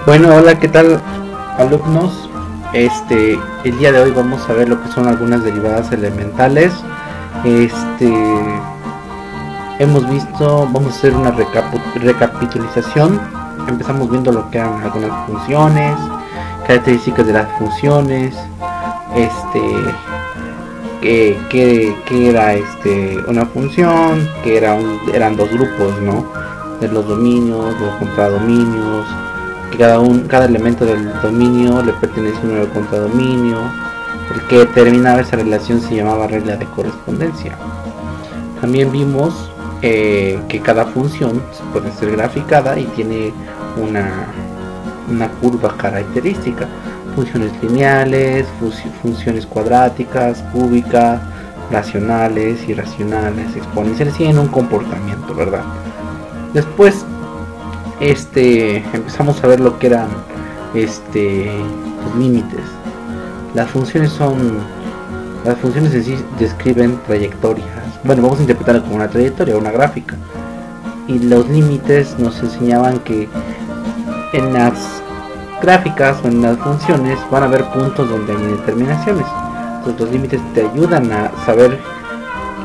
Bueno, hola, ¿qué tal, alumnos? El día de hoy vamos a ver lo que son algunas derivadas elementales. Este, Hemos visto, vamos a hacer una recapitulación. Empezamos viendo lo que eran algunas funciones, características de las funciones, que era una función, que eran dos grupos, ¿no? De los dominios, los contradominios, que cada elemento del dominio le pertenece a un nuevo contradominio. El que determinaba esa relación se llamaba regla de correspondencia. También vimos que cada función puede ser graficada y tiene una curva característica. Funciones lineales, funciones cuadráticas, cúbicas, racionales, irracionales, exponenciales, tienen un comportamiento, ¿verdad? Después empezamos a ver lo que eran los límites. Las funciones en sí describen trayectorias. Bueno, vamos a interpretarlo como una trayectoria, una gráfica. Y los límites nos enseñaban que en las gráficas o en las funciones van a haber puntos donde hay indeterminaciones. Entonces los límites te ayudan a saber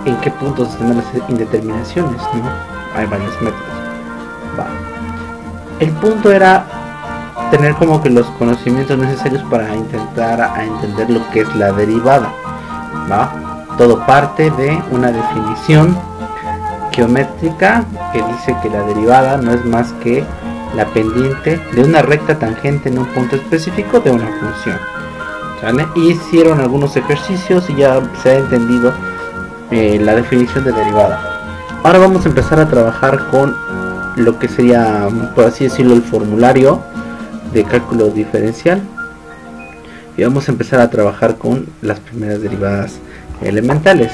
en qué puntos están las indeterminaciones, ¿no? Hay varios métodos. El punto era tener como que los conocimientos necesarios para intentar a entender lo que es la derivada, ¿va? Todo parte de una definición geométrica que dice que la derivada no es más que la pendiente de una recta tangente en un punto específico de una función, ¿vale? Y hicieron algunos ejercicios y ya se ha entendido la definición de derivada. Ahora vamos a empezar a trabajar con lo que sería, por así decirlo, el formulario de cálculo diferencial, y vamos a empezar a trabajar con las primeras derivadas elementales.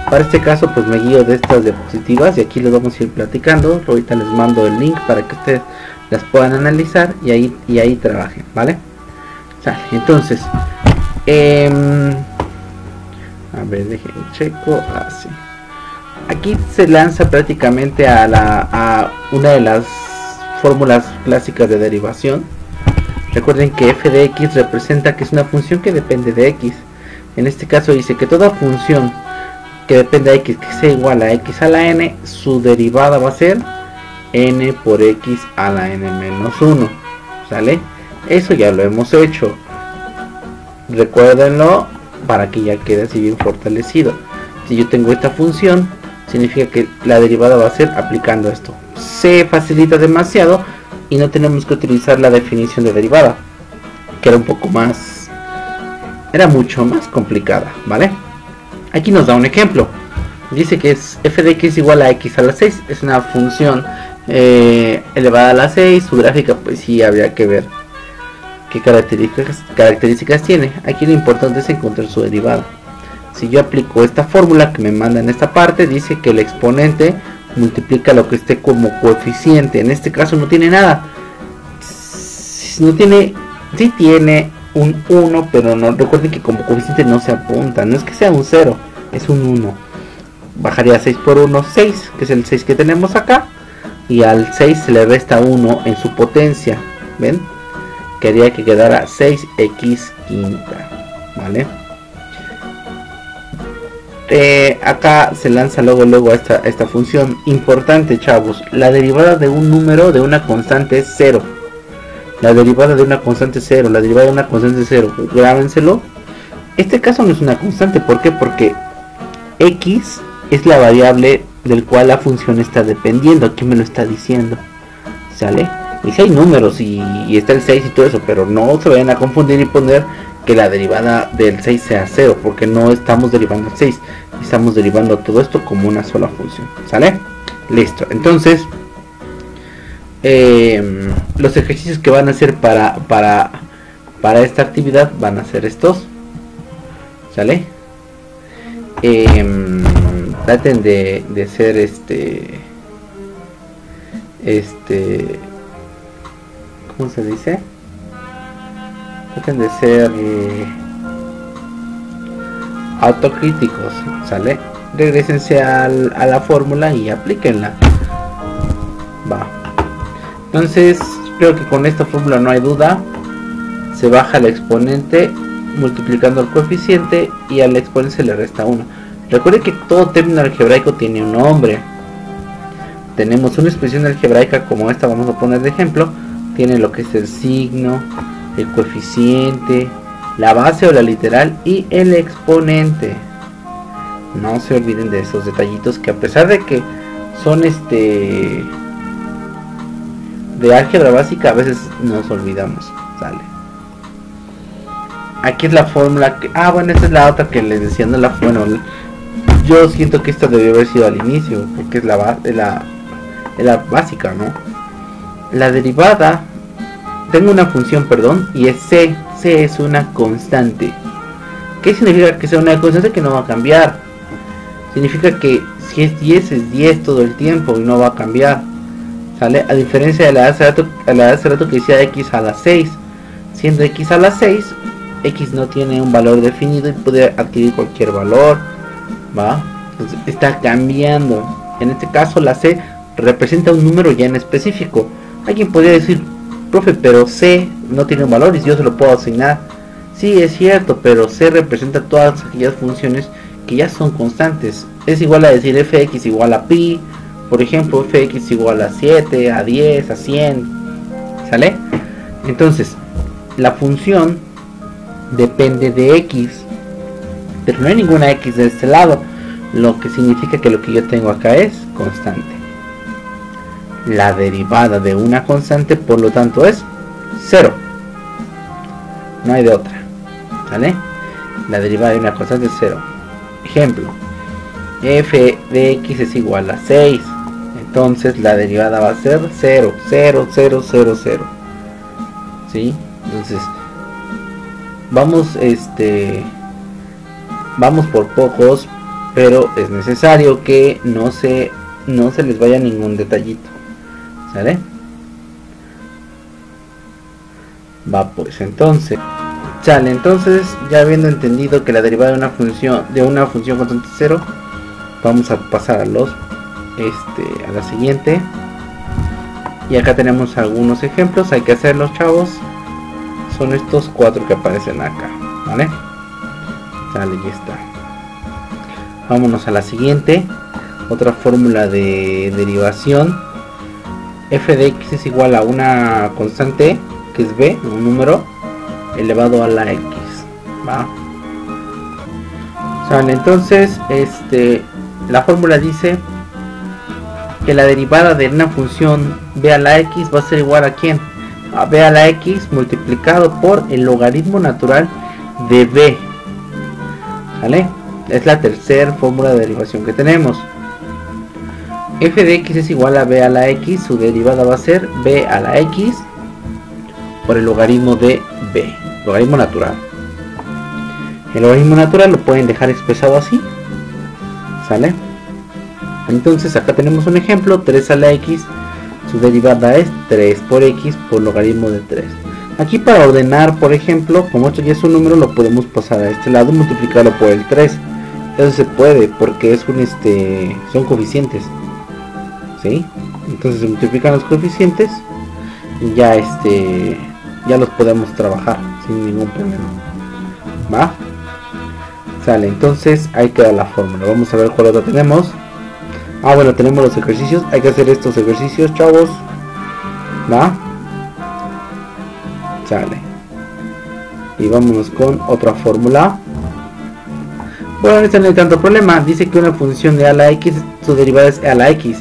Para este caso pues me guío de estas diapositivas y aquí les vamos a ir platicando. Ahorita les mando el link para que ustedes las puedan analizar y ahí trabajen, ¿vale? Entonces a ver, dejen checo así. Aquí se lanza prácticamente a una de las fórmulas clásicas de derivación. Recuerden que f de x representa que es una función que depende de x. En este caso dice que toda función que depende de x, que sea igual a x a la n, su derivada va a ser n por x a la n menos 1. ¿Sale? Eso ya lo hemos hecho. Recuérdenlo para que ya quede así bien fortalecido. Si yo tengo esta función, significa que la derivada va a ser aplicando esto. Se facilita demasiado y no tenemos que utilizar la definición de derivada, que era mucho más complicada, ¿vale? Aquí nos da un ejemplo. Dice que es f de x igual a x a la 6. Es una función elevada a la 6. Su gráfica pues sí habría que ver qué características tiene. Aquí lo importante es encontrar su derivada. Si yo aplico esta fórmula que me manda en esta parte, dice que el exponente multiplica lo que esté como coeficiente. En este caso no tiene nada. Sí tiene un 1, pero no, recuerden que como coeficiente no se apunta. No es que sea un 0, es un 1. Bajaría 6 por 1, 6, que es el 6 que tenemos acá. Y al 6 se le resta 1 en su potencia. ¿Ven? Quería que quedara 6x quinta. ¿Vale? Acá se lanza luego a esta función. Importante, chavos, la derivada de un número de una constante es 0. La derivada de una constante es 0. La derivada de una constante es 0. Grábenselo. Este caso no es una constante. ¿Por qué? Porque x es la variable del cual la función está dependiendo. Aquí me lo está diciendo. ¿Sale? Y si hay números y está el 6 y todo eso, pero no se vayan a confundir y poner que la derivada del 6 sea 0, porque no estamos derivando el 6, estamos derivando todo esto como una sola función. ¿Sale? Listo. Entonces los ejercicios que van a hacer para esta actividad van a ser estos. ¿Sale? Traten de ser ¿cómo se dice? Traten de ser autocríticos, ¿sale? Regrésense a la fórmula y aplíquenla. Va. Entonces Creo que con esta fórmula no hay duda. Se baja el exponente multiplicando el coeficiente y al exponente se le resta 1. Recuerde que todo término algebraico tiene un nombre. Tenemos una expresión algebraica como esta, vamos a poner de ejemplo. Tiene lo que es el signo, el coeficiente, la base o la literal y el exponente. No se olviden de esos detallitos que, a pesar de que son de álgebra básica, a veces nos olvidamos. Sale. Aquí es la fórmula que... bueno, esta es la otra que les decía, no la... Bueno, yo siento que esta debió haber sido al inicio, porque es la básica, ¿no? La derivada... Tengo una función, perdón, y es c. C es una constante. ¿Qué significa que sea una constante? Que no va a cambiar. Significa que si es 10 es 10 todo el tiempo y no va a cambiar. ¿Sale? A diferencia de la de hace rato que decía x a la 6. Siendo x a la 6, x no tiene un valor definido y puede adquirir cualquier valor. ¿Va? Entonces está cambiando. En este caso la c representa un número ya en específico. Alguien podría decir, profe, pero c no tiene un valor y yo se lo puedo asignar. Sí, es cierto, pero c representa todas aquellas funciones que ya son constantes. Es igual a decir fx igual a pi, por ejemplo, fx igual a 7, a 10, a 100. ¿Sale? Entonces, la función depende de x, pero no hay ninguna x de este lado, lo que significa que lo que yo tengo acá es constante. La derivada de una constante, por lo tanto, es 0. No hay de otra. ¿Sale? La derivada de una constante es 0. Ejemplo, f de x es igual a 6. Entonces la derivada va a ser 0, 0, 0, 0, 0. ¿Sí? Entonces vamos por pocos, pero es necesario que no se les vaya ningún detallito. ¿Sale? Va, pues entonces sale. Entonces, ya habiendo entendido que la derivada de una función constante 0, vamos a pasar a la siguiente. Y acá tenemos algunos ejemplos, hay que hacerlos, chavos. Son estos 4 que aparecen acá, ¿vale? Sale, ya está. Vámonos a la siguiente. Otra fórmula de derivación. F de x es igual a una constante, que es b, un número, elevado a la x. ¿Va? Sale, entonces, la fórmula dice que la derivada de una función b a la x va a ser igual a ¿quién? A b a la x multiplicado por el logaritmo natural de b. ¿Sale? Es la tercera fórmula de derivación que tenemos. F de x es igual a b a la x, su derivada va a ser b a la x por el logaritmo de b, logaritmo natural. El logaritmo natural lo pueden dejar expresado así. ¿Sale? Entonces acá tenemos un ejemplo, 3 a la x, su derivada es 3 por x por logaritmo de 3. Aquí para ordenar, por ejemplo, como esto ya es un número, lo podemos pasar a este lado y multiplicarlo por el 3. Eso se puede porque es son coeficientes. ¿Sí? Entonces se multiplican los coeficientes y ya ya los podemos trabajar sin ningún problema. ¿Va? Sale, entonces ahí queda la fórmula. Vamos a ver cuál otra tenemos. Bueno, tenemos los ejercicios. Hay que hacer estos ejercicios, chavos. ¿Va? Sale. Y vámonos con otra fórmula. Bueno, esta no hay tanto problema. Dice que una función de a la x, su derivada es a la x,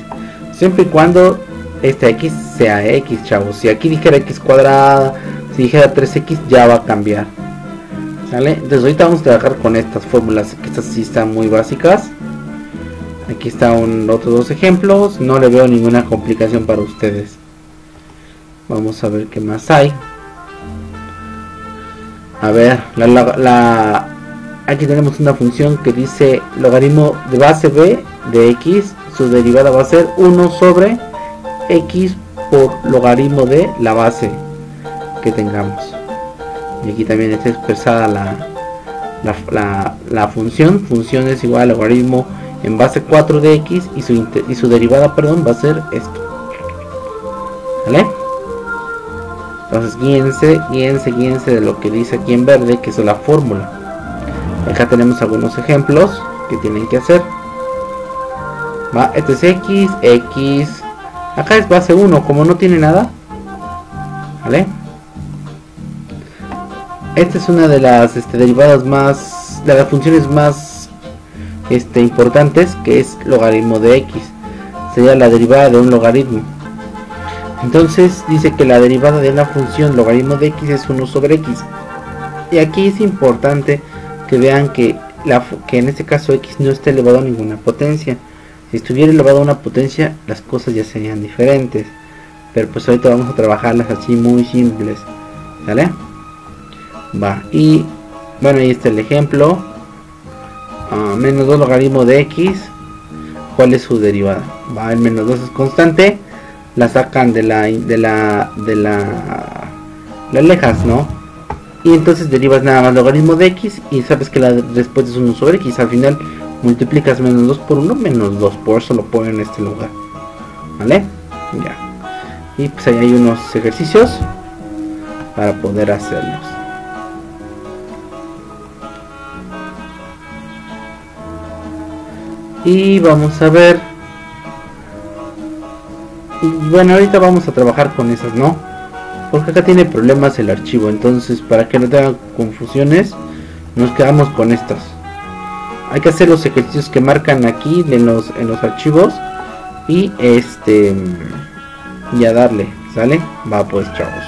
siempre y cuando esta x sea x, chavos. Si aquí dijera x cuadrada, si dijera 3x, ya va a cambiar. ¿Sale? Entonces ahorita vamos a trabajar con estas fórmulas, que estas sí están muy básicas. Aquí están otros dos ejemplos. No le veo ninguna complicación para ustedes. Vamos a ver qué más hay. A ver, aquí tenemos una función que dice logaritmo de base b de x, su derivada va a ser 1 sobre x por logaritmo de la base que tengamos. Y aquí también está expresada la función. Función es igual a logaritmo en base 4 de x y su derivada, perdón, va a ser esto. ¿Vale? Entonces guíense de lo que dice aquí en verde, que es la fórmula. Acá tenemos algunos ejemplos que tienen que hacer. Va, este es x. Acá es base 1, como no tiene nada. ¿Vale? Esta es una de las derivadas más, de las funciones más importantes, que es logaritmo de x. Sería la derivada de un logaritmo. Entonces dice que la derivada de una función logaritmo de x es 1 sobre x. Y aquí es importante que vean que en este caso x no está elevado a ninguna potencia. Si estuviera elevado a una potencia, las cosas ya serían diferentes. Pero pues ahorita vamos a trabajarlas así muy simples. ¿Vale? Va, y bueno, ahí está el ejemplo. Menos 2 logaritmo de x. ¿Cuál es su derivada? Va, el menos 2 es constante. La sacan de la alejas, ¿no? Y entonces derivas nada más logaritmo de x y sabes que la respuesta es 1 sobre x. Al final multiplicas menos 2 por 1, menos 2. Por eso lo ponen en este lugar. ¿Vale? Ya. Y pues ahí hay unos ejercicios para poder hacerlos. Y vamos a ver. Y bueno, ahorita vamos a trabajar con esas, ¿no? Porque acá tiene problemas el archivo. Entonces, para que no tengan confusiones, nos quedamos con estas. Hay que hacer los ejercicios que marcan aquí en los archivos. Y y a darle, ¿sale? Va pues, chavos.